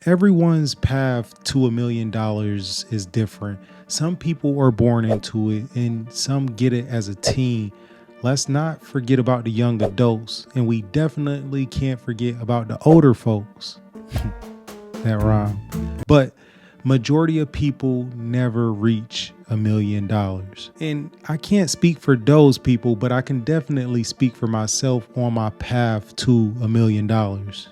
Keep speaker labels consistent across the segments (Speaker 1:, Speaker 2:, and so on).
Speaker 1: Everyone's path to $1 million is different. Some people are born into it and some get it as a teen. Let's not forget about the young adults, and we definitely can't forget about the older folks. That rhyme. But majority of people never reach $1 million. And I can't speak for those people, but I can definitely speak for myself on my path to $1 million.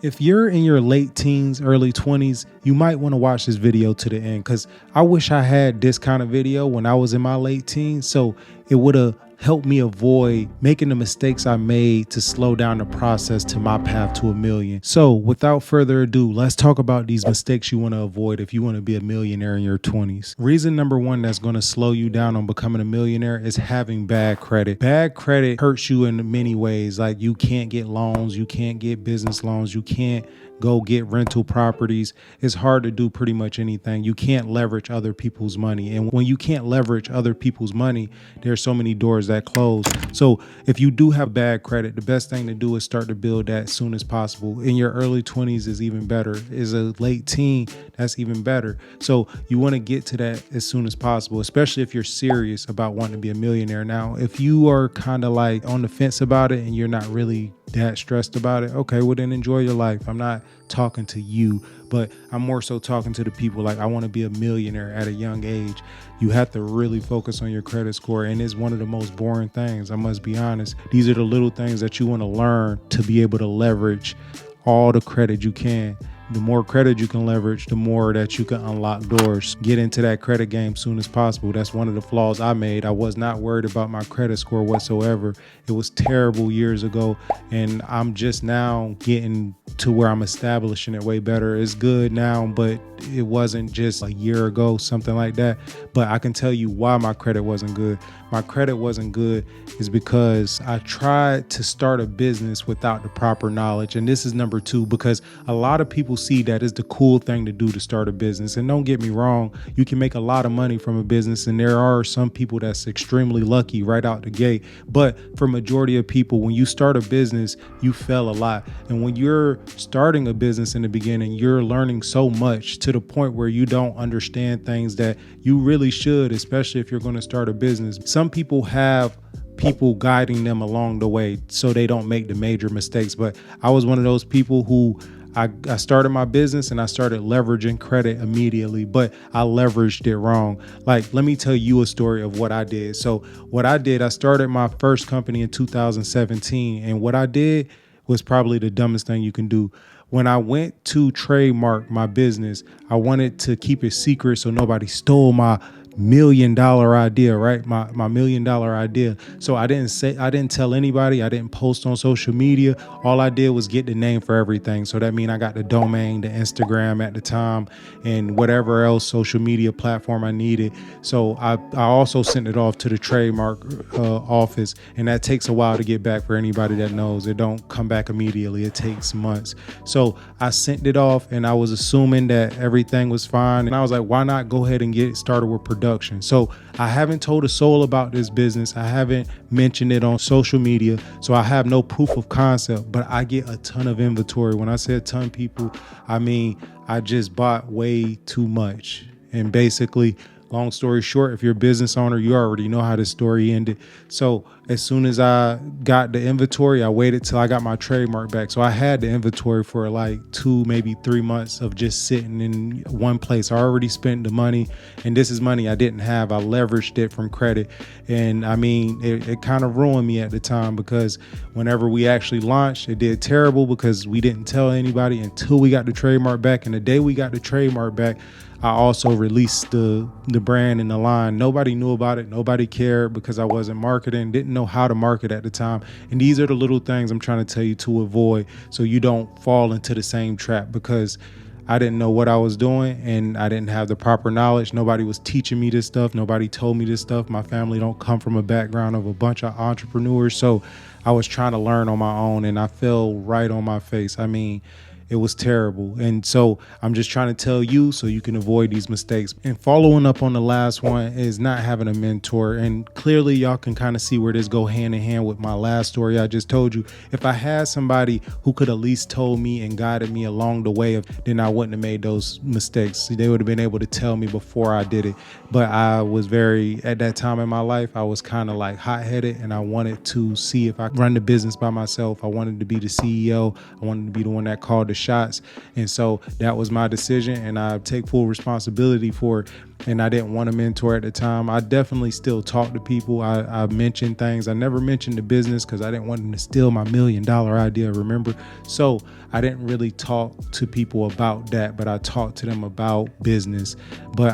Speaker 1: If you're in your late teens, early 20s, you might want to watch this video to the end, because I wish I had this kind of video when I was in my late teens. So it would have helped me avoid making the mistakes I made to slow down the process to my path to $1 million. So without further ado, let's talk about these mistakes you want to avoid if you want to be a millionaire in your 20s. Reason number one that's going to slow you down on becoming a millionaire is having bad credit. Bad credit hurts you in many ways. Like, you can't get loans, you can't get business loans, you can't go get rental properties. It's hard to do pretty much anything. You can't leverage other people's money. And when you can't leverage other people's money, there's so many doors that close. So if you do have bad credit, the best thing to do is start to build that as soon as possible. In your early 20s is even better. As a late teen, that's even better. So you want to get to that as soon as possible, especially if you're serious about wanting to be a millionaire. Now, if you are kind of like on the fence about it and you're not really that stressed about it, okay, well then enjoy your life. I'm not talking to you, but I'm more so talking to the people like, I want to be a millionaire at a young age. You have to really focus on your credit score, and it's one of the most boring things, I must be honest. These are the little things that you want to learn to be able to leverage all the credit you can. The more credit you can leverage, the more that you can unlock doors. Get into that credit game soon as possible. That's one of the flaws I made. I was not worried about my credit score whatsoever. It was terrible years ago, and I'm just now getting to where I'm establishing it way better. It's good now, but it wasn't just a year ago, something like that. But I can tell you why my credit wasn't good. My credit wasn't good is because I tried to start a business without the proper knowledge. And this is number two, because a lot of people see that as the cool thing to do, to start a business. And don't get me wrong, you can make a lot of money from a business, and there are some people that's extremely lucky right out the gate. But for majority of people, when you start a business, you fail a lot. And when you're starting a business in the beginning, you're learning so much to the point where you don't understand things that you really should, especially if you're going to start a business. Some people have people guiding them along the way so they don't make the major mistakes. But I was one of those people who I started my business and I started leveraging credit immediately, but I leveraged it wrong. Like, let me tell you a story of what I did. So what I did, I started my first company in 2017. And what I did was probably the dumbest thing you can do. When I went to trademark my business, I wanted to keep it secret so nobody stole my $1 million idea, right? My $1 million idea. So I didn't tell anybody. I didn't post on social media. All I did was get the name for everything. So that means I got the domain, the Instagram at the time, and whatever else social media platform I needed. So I also sent it off to the trademark office, and that takes a while to get back. For anybody that knows, it don't come back immediately. It takes months. So I sent it off, and I was assuming that everything was fine. And I was like, why not go ahead and get started with production? So I haven't told a soul about this business. I haven't mentioned it on social media. So I have no proof of concept, but I get a ton of inventory. When I say a ton, people, I mean, I just bought way too much. And basically, long story short, if you're a business owner, you already know how this story ended. So as soon as I got the inventory, I waited till I got my trademark back. So I had the inventory for like 2, maybe 3 months of just sitting in one place. I already spent the money, and this is money I didn't have. I leveraged it from credit. And I mean, it kind of ruined me at the time, because whenever we actually launched, it did terrible because we didn't tell anybody until we got the trademark back. And the day we got the trademark back, I also released the brand and the line. Nobody knew about it. Nobody cared because I wasn't marketing, didn't know how to market at the time. And these are the little things I'm trying to tell you to avoid so you don't fall into the same trap, because I didn't know what I was doing and I didn't have the proper knowledge. Nobody was teaching me this stuff. Nobody told me this stuff. My family don't come from a background of a bunch of entrepreneurs. So I was trying to learn on my own, and I fell right on my face. I mean, It was terrible. And so I'm just trying to tell you so you can avoid these mistakes. And following up on the last one is not having a mentor. And clearly y'all can kind of see where this go hand in hand with my last story I just told you. If I had somebody who could at least told me and guided me along the way, then I wouldn't have made those mistakes. They would have been able to tell me before I did it. But I was at that time in my life, I was kind of like hot-headed, and I wanted to see if I could run the business by myself. I wanted to be the CEO. I wanted to be the one that called the shots. And so that was my decision, and I take full responsibility for it. And I didn't want a mentor at the time. I definitely still talk to people. I mentioned things. I never mentioned the business because I didn't want them to steal my $1 million idea, remember? So I didn't really talk to people about that, but I talked to them about business. But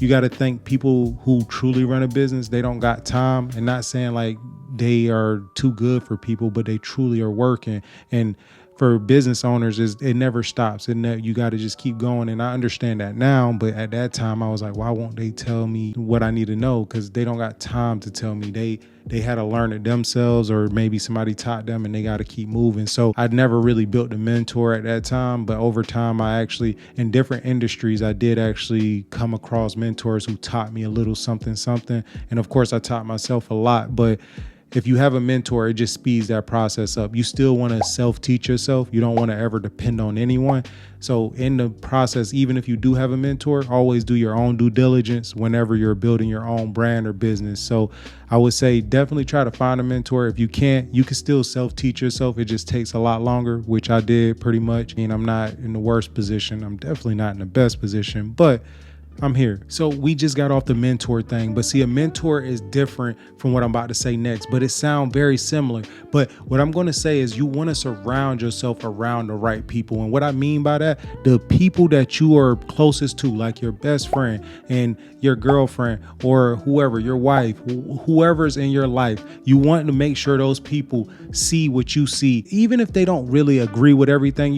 Speaker 1: you got to think, people who truly run a business, they don't got time. And not saying like they are too good for people, but they truly are working. And for business owners, it never stops, and you got to just keep going. And I understand that now, but at that time I was like, why won't they tell me what I need to know? Because they don't got time to tell me. They had to learn it themselves, or maybe somebody taught them, and they got to keep moving. So I'd never really built a mentor at that time, but over time I actually, in different industries, I did actually come across mentors who taught me a little something. And of course I taught myself a lot, but if you have a mentor, it just speeds that process up. You still want to self-teach yourself. You don't want to ever depend on anyone. So in the process, even if you do have a mentor, always do your own due diligence whenever you're building your own brand or business. So I would say definitely try to find a mentor. If you can't, you can still self-teach yourself. It just takes a lot longer, which I did pretty much. And I'm not in the worst position. I'm definitely not in the best position, but I'm here. So we just got off the mentor thing, but see, a mentor is different from what I'm about to say next, but it sounds very similar. But what I'm going to say is you want to surround yourself around the right people. And what I mean by that, the people that you are closest to, like your best friend and your girlfriend or whoever, your wife, whoever's in your life, you want to make sure those people see what you see. Even if they don't really agree with everything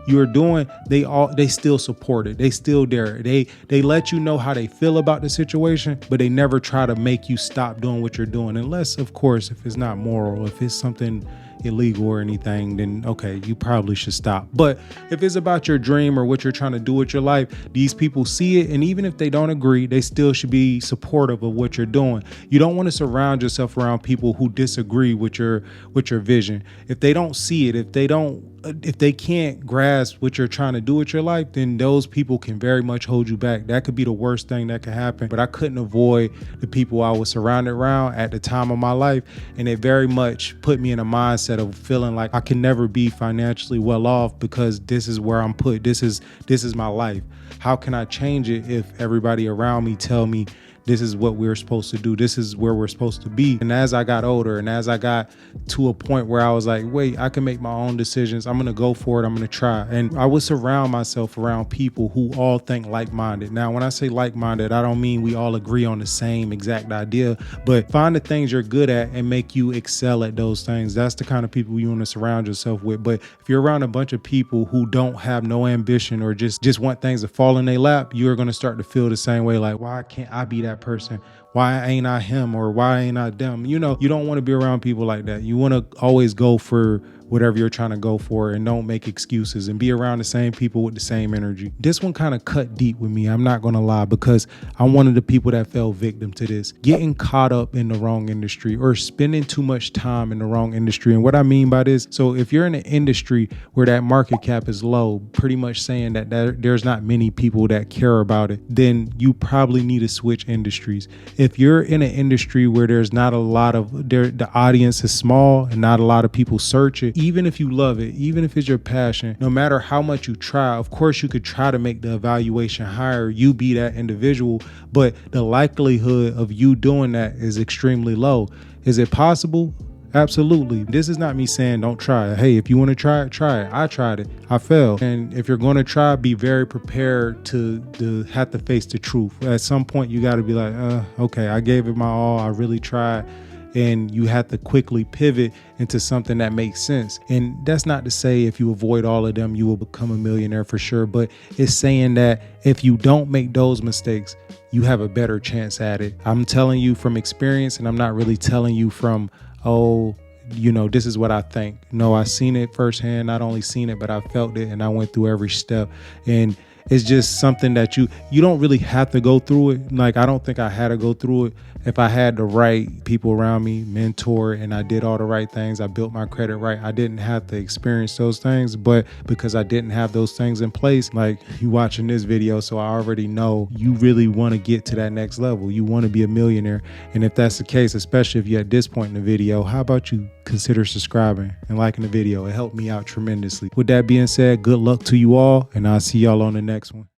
Speaker 1: you're doing, they still support it. They still dare it. They let you know how they feel about the situation, but they never try to make you stop doing what you're doing. Unless, of course, if it's not moral, if it's something illegal or anything, then okay, you probably should stop. But if it's about your dream or what you're trying to do with your life, these people see it, and even if they don't agree, they still should be supportive of what you're doing. You don't want to surround yourself around people who disagree with your vision. If they don't see it, if they can't grasp what you're trying to do with your life, then those people can very much hold you back. That could be the worst thing that could happen. But I couldn't avoid the people I was surrounded around at the time of my life. And it very much put me in a mindset of feeling like I can never be financially well off because this is where I'm put. This is my life. How can I change it if everybody around me tell me this is what we're supposed to do. This is where we're supposed to be. And as I got older and as I got to a point where I was like, wait, I can make my own decisions. I'm going to go for it. I'm going to try. And I would surround myself around people who all think like-minded. Now, when I say like-minded, I don't mean we all agree on the same exact idea, but find the things you're good at and make you excel at those things. That's the kind of people you want to surround yourself with. But if you're around a bunch of people who don't have no ambition or just want things to fall in their lap, you're going to start to feel the same way. Like, why can't I be that person? Why ain't I him? Or why ain't I them? You don't want to be around people like that. You want to always go for whatever you're trying to go for and don't make excuses and be around the same people with the same energy. This one kind of cut deep with me. I'm not going to lie, because I'm one of the people that fell victim to this. Getting caught up in the wrong industry or spending too much time in the wrong industry. And what I mean by this, so if you're in an industry where that market cap is low, pretty much saying that there's not many people that care about it, then you probably need to switch industries. If you're in an industry where there's not a lot of, the audience is small and not a lot of people search it, even if you love it, even if it's your passion, no matter how much you try, of course you could try to make the evaluation higher, you be that individual, but the likelihood of you doing that is extremely low. Is it possible? Absolutely. This is not me saying don't try it. Hey, if you want to try it, try it. I tried it. I failed. And if you're going to try, be very prepared to have to face the truth. At some point, you got to be like, okay, I gave it my all. I really tried. And you have to quickly pivot into something that makes sense. And that's not to say if you avoid all of them, you will become a millionaire for sure. But it's saying that if you don't make those mistakes, you have a better chance at it. I'm telling you from experience, and I'm not really telling you from, this is what I think. No, I seen it firsthand. Not only seen it, but I felt it, and I went through every step. And it's just something that you don't really have to go through it. Like, I don't think I had to go through it. If I had the right people around me, mentor, and I did all the right things, I built my credit right, I didn't have to experience those things. But because I didn't have those things in place, like you watching this video, so I already know you really want to get to that next level. You want to be a millionaire. And if that's the case, especially if you're at this point in the video, how about you consider subscribing and liking the video? It helped me out tremendously. With that being said, good luck to you all, and I'll see y'all on the next one.